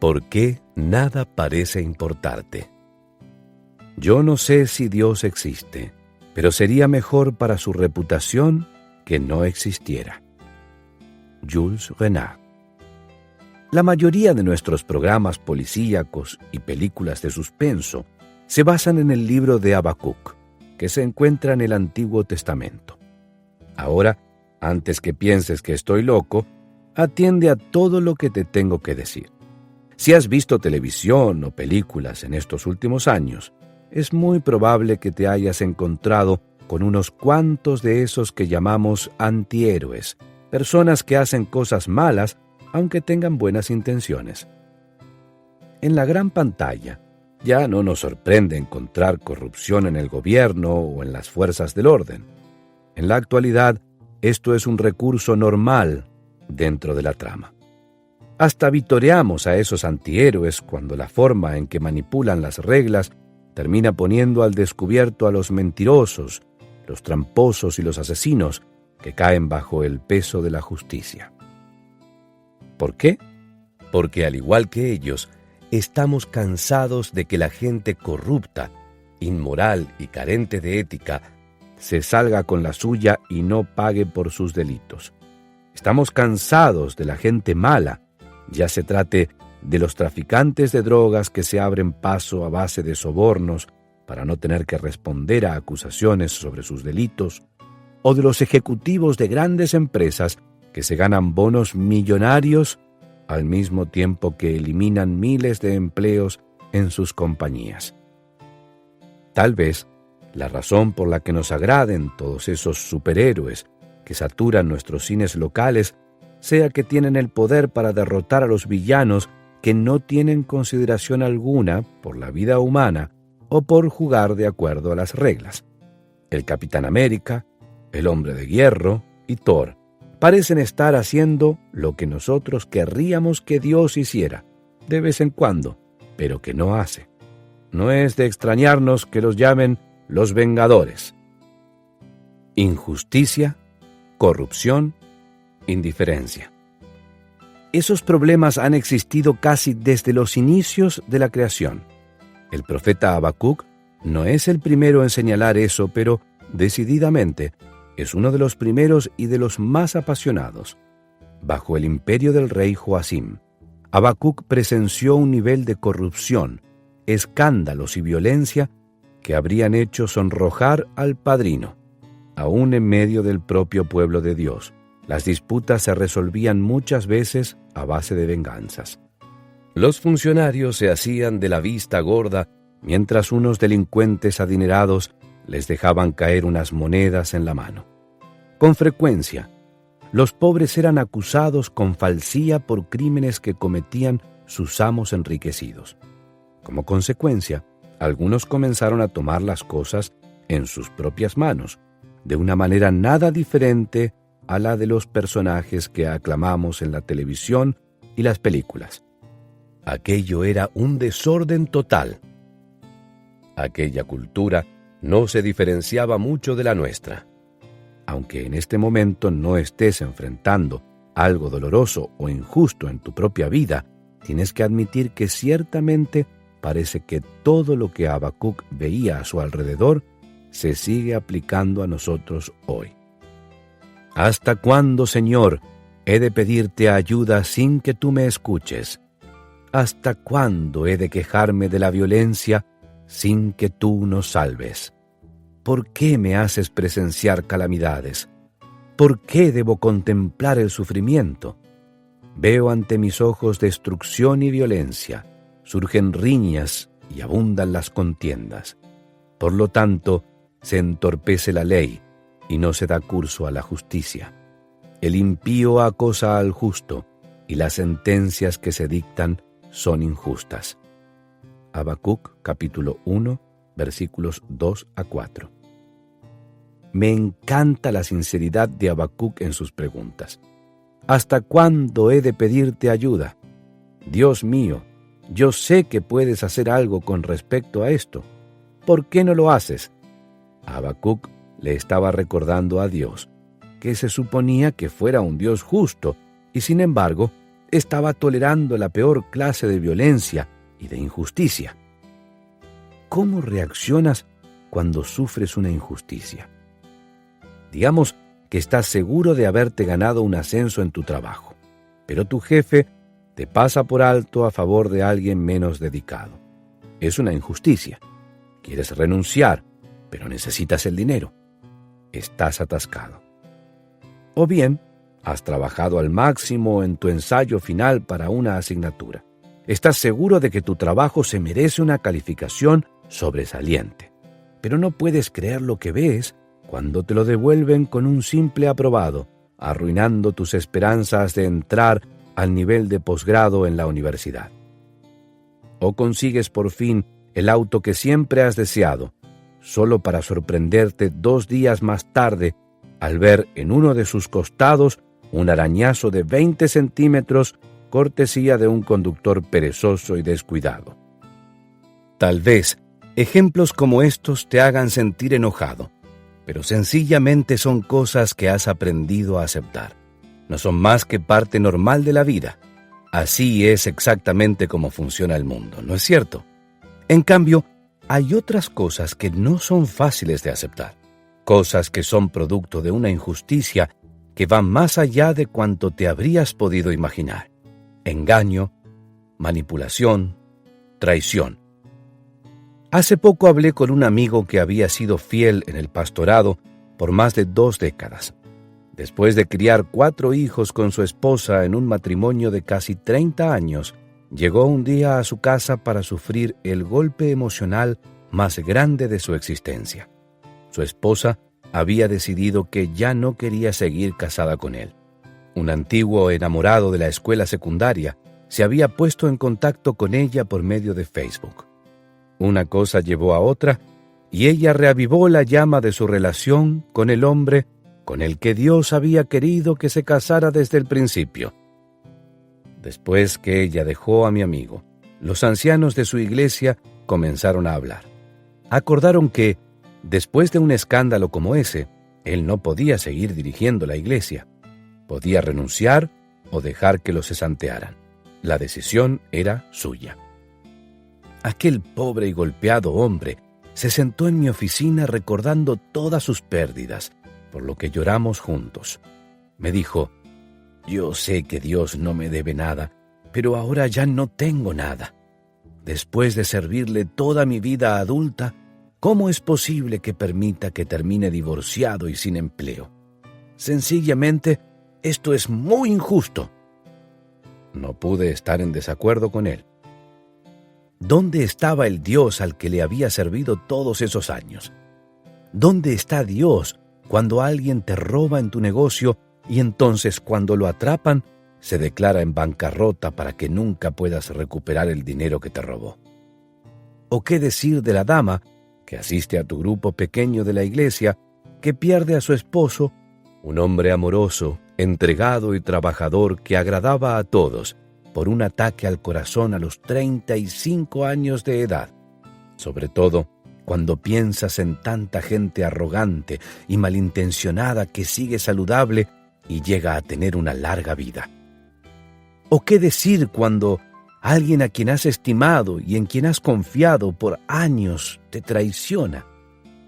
¿Por qué nada parece importarte? Yo no sé si Dios existe, pero sería mejor para su reputación que no existiera. Jules Renard. La mayoría de nuestros programas policíacos y películas de suspenso se basan en el libro de Habacuc, que se encuentra en el Antiguo Testamento. Ahora, antes que pienses que estoy loco, atiende a todo lo que te tengo que decir. Si has visto televisión o películas en estos últimos años, es muy probable que te hayas encontrado con unos cuantos de esos que llamamos antihéroes, personas que hacen cosas malas aunque tengan buenas intenciones. En la gran pantalla, ya no nos sorprende encontrar corrupción en el gobierno o en las fuerzas del orden. En la actualidad, esto es un recurso normal dentro de la trama. Hasta vitoreamos a esos antihéroes cuando la forma en que manipulan las reglas termina poniendo al descubierto a los mentirosos, los tramposos y los asesinos que caen bajo el peso de la justicia. ¿Por qué? Porque al igual que ellos, estamos cansados de que la gente corrupta, inmoral y carente de ética se salga con la suya y no pague por sus delitos. Estamos cansados de la gente mala, ya se trate de los traficantes de drogas que se abren paso a base de sobornos para no tener que responder a acusaciones sobre sus delitos, o de los ejecutivos de grandes empresas que se ganan bonos millonarios al mismo tiempo que eliminan miles de empleos en sus compañías. Tal vez la razón por la que nos agraden todos esos superhéroes que saturan nuestros cines locales sea que tienen el poder para derrotar a los villanos que no tienen consideración alguna por la vida humana o por jugar de acuerdo a las reglas. El Capitán América, el Hombre de Hierro y Thor parecen estar haciendo lo que nosotros querríamos que Dios hiciera, de vez en cuando, pero que no hace. No es de extrañarnos que los llamen los Vengadores. Injusticia, corrupción, indiferencia. Esos problemas han existido casi desde los inicios de la creación. El profeta Habacuc no es el primero en señalar eso, pero decididamente es uno de los primeros y de los más apasionados. Bajo el imperio del rey Joacim, Habacuc presenció un nivel de corrupción, escándalos y violencia que habrían hecho sonrojar al padrino. Aún en medio del propio pueblo de Dios, las disputas se resolvían muchas veces a base de venganzas. Los funcionarios se hacían de la vista gorda mientras unos delincuentes adinerados les dejaban caer unas monedas en la mano. Con frecuencia, los pobres eran acusados con falsía por crímenes que cometían sus amos enriquecidos. Como consecuencia, algunos comenzaron a tomar las cosas en sus propias manos, de una manera nada diferente a la de los personajes que aclamamos en la televisión y las películas. Aquello era un desorden total. Aquella cultura no se diferenciaba mucho de la nuestra. Aunque en este momento no estés enfrentando algo doloroso o injusto en tu propia vida, tienes que admitir que ciertamente parece que todo lo que Habacuc veía a su alrededor se sigue aplicando a nosotros hoy. ¿Hasta cuándo, Señor, he de pedirte ayuda sin que tú me escuches? ¿Hasta cuándo he de quejarme de la violencia sin que tú nos salves? ¿Por qué me haces presenciar calamidades? ¿Por qué debo contemplar el sufrimiento? Veo ante mis ojos destrucción y violencia, surgen riñas y abundan las contiendas. Por lo tanto, se entorpece la ley y no se da curso a la justicia. El impío acosa al justo y las sentencias que se dictan son injustas. Habacuc, capítulo 1, versículos 2 a 4. Me encanta la sinceridad de Habacuc en sus preguntas. ¿Hasta cuándo he de pedirte ayuda? Dios mío, yo sé que puedes hacer algo con respecto a esto. ¿Por qué no lo haces? Habacuc le estaba recordando a Dios que se suponía que fuera un Dios justo y sin embargo estaba tolerando la peor clase de violencia y de injusticia. ¿Cómo reaccionas cuando sufres una injusticia? Digamos que estás seguro de haberte ganado un ascenso en tu trabajo, pero tu jefe te pasa por alto a favor de alguien menos dedicado. Es una injusticia. Quieres renunciar, pero necesitas el dinero. Estás atascado. O bien, has trabajado al máximo en tu ensayo final para una asignatura. Estás seguro de que tu trabajo se merece una calificación sobresaliente, pero no puedes creer lo que ves cuando te lo devuelven con un simple aprobado, arruinando tus esperanzas de entrar al nivel de posgrado en la universidad. O consigues por fin el auto que siempre has deseado, solo para sorprenderte 2 días más tarde al ver en uno de sus costados un arañazo de 20 centímetros, cortesía de un conductor perezoso y descuidado. Tal vez ejemplos como estos te hagan sentir enojado, pero sencillamente son cosas que has aprendido a aceptar. No son más que parte normal de la vida. Así es exactamente como funciona el mundo, ¿no es cierto? En cambio, hay otras cosas que no son fáciles de aceptar, cosas que son producto de una injusticia que van más allá de cuanto te habrías podido imaginar. Engaño, manipulación, traición. Hace poco hablé con un amigo que había sido fiel en el pastorado por más de 2 décadas. Después de criar 4 hijos con su esposa en un matrimonio de casi 30 años, llegó un día a su casa para sufrir el golpe emocional más grande de su existencia. Su esposa había decidido que ya no quería seguir casada con él. Un antiguo enamorado de la escuela secundaria se había puesto en contacto con ella por medio de Facebook. Una cosa llevó a otra, y ella reavivó la llama de su relación con el hombre con el que Dios había querido que se casara desde el principio. Después que ella dejó a mi amigo, los ancianos de su iglesia comenzaron a hablar. Acordaron que, después de un escándalo como ese, él no podía seguir dirigiendo la iglesia. Podía renunciar o dejar que lo cesantearan. La decisión era suya. Aquel pobre y golpeado hombre se sentó en mi oficina recordando todas sus pérdidas, por lo que lloramos juntos. Me dijo: «Yo sé que Dios no me debe nada, pero ahora ya no tengo nada. Después de servirle toda mi vida adulta, ¿cómo es posible que permita que termine divorciado y sin empleo? Sencillamente, esto es muy injusto». No pude estar en desacuerdo con él. ¿Dónde estaba el Dios al que le había servido todos esos años? ¿Dónde está Dios cuando alguien te roba en tu negocio y entonces cuando lo atrapan, se declara en bancarrota para que nunca puedas recuperar el dinero que te robó? ¿O qué decir de la dama que asiste a tu grupo pequeño de la iglesia, que pierde a su esposo, un hombre amoroso, entregado y trabajador que agradaba a todos, por un ataque al corazón a los 35 años de edad? Sobre todo cuando piensas en tanta gente arrogante y malintencionada que sigue saludable y llega a tener una larga vida. ¿O qué decir cuando alguien a quien has estimado y en quien has confiado por años te traiciona?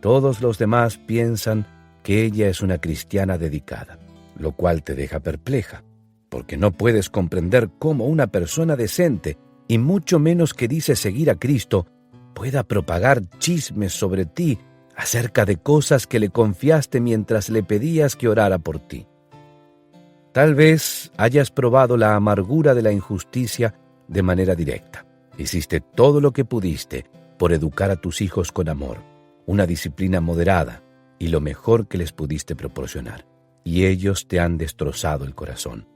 Todos los demás piensan que ella es una cristiana dedicada, lo cual te deja perpleja, porque no puedes comprender cómo una persona decente, y mucho menos que dice seguir a Cristo, pueda propagar chismes sobre ti acerca de cosas que le confiaste mientras le pedías que orara por ti. Tal vez hayas probado la amargura de la injusticia de manera directa. Hiciste todo lo que pudiste por educar a tus hijos con amor, una disciplina moderada y lo mejor que les pudiste proporcionar. Y ellos te han destrozado el corazón.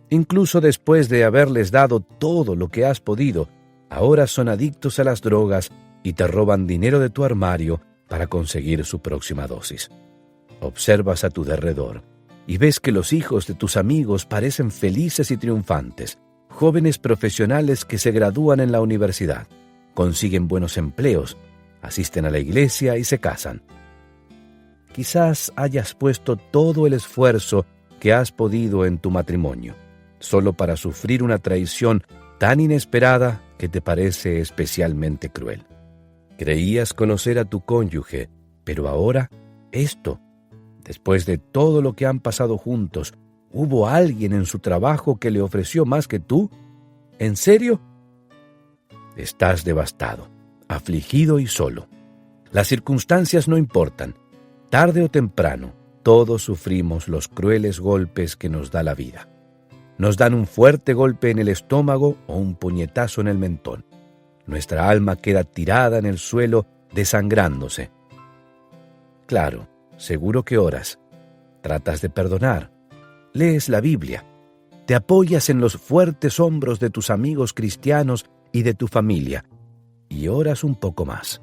Incluso después de haberles dado todo lo que has podido, ahora son adictos a las drogas y te roban dinero de tu armario para conseguir su próxima dosis. Observas a tu derredor y ves que los hijos de tus amigos parecen felices y triunfantes, jóvenes profesionales que se gradúan en la universidad, consiguen buenos empleos, asisten a la iglesia y se casan. Quizás hayas puesto todo el esfuerzo que has podido en tu matrimonio, solo para sufrir una traición tan inesperada que te parece especialmente cruel. Creías conocer a tu cónyuge, pero ahora esto, después de todo lo que han pasado juntos, ¿hubo alguien en su trabajo que le ofreció más que tú? ¿En serio? Estás devastado, afligido y solo. Las circunstancias no importan. Tarde o temprano, todos sufrimos los crueles golpes que nos da la vida. Nos dan un fuerte golpe en el estómago o un puñetazo en el mentón. Nuestra alma queda tirada en el suelo, desangrándose. Claro, seguro que oras. Tratas de perdonar. Lees la Biblia. Te apoyas en los fuertes hombros de tus amigos cristianos y de tu familia, y oras un poco más.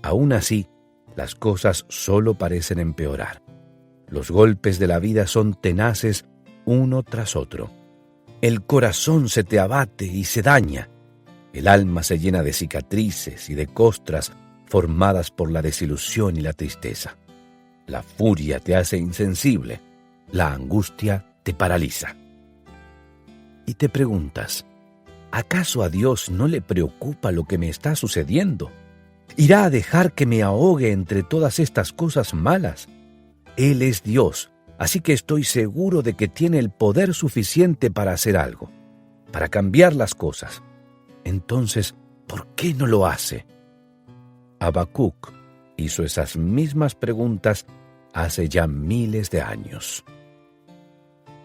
Aún así, las cosas solo parecen empeorar. Los golpes de la vida son tenaces uno tras otro. El corazón se te abate y se daña. El alma se llena de cicatrices y de costras formadas por la desilusión y la tristeza. La furia te hace insensible. La angustia te paraliza. Y te preguntas, ¿acaso a Dios no le preocupa lo que me está sucediendo? ¿Irá a dejar que me ahogue entre todas estas cosas malas? Él es Dios, así que estoy seguro de que tiene el poder suficiente para hacer algo, para cambiar las cosas. Entonces, ¿por qué no lo hace? Habacuc hizo esas mismas preguntas hace ya miles de años.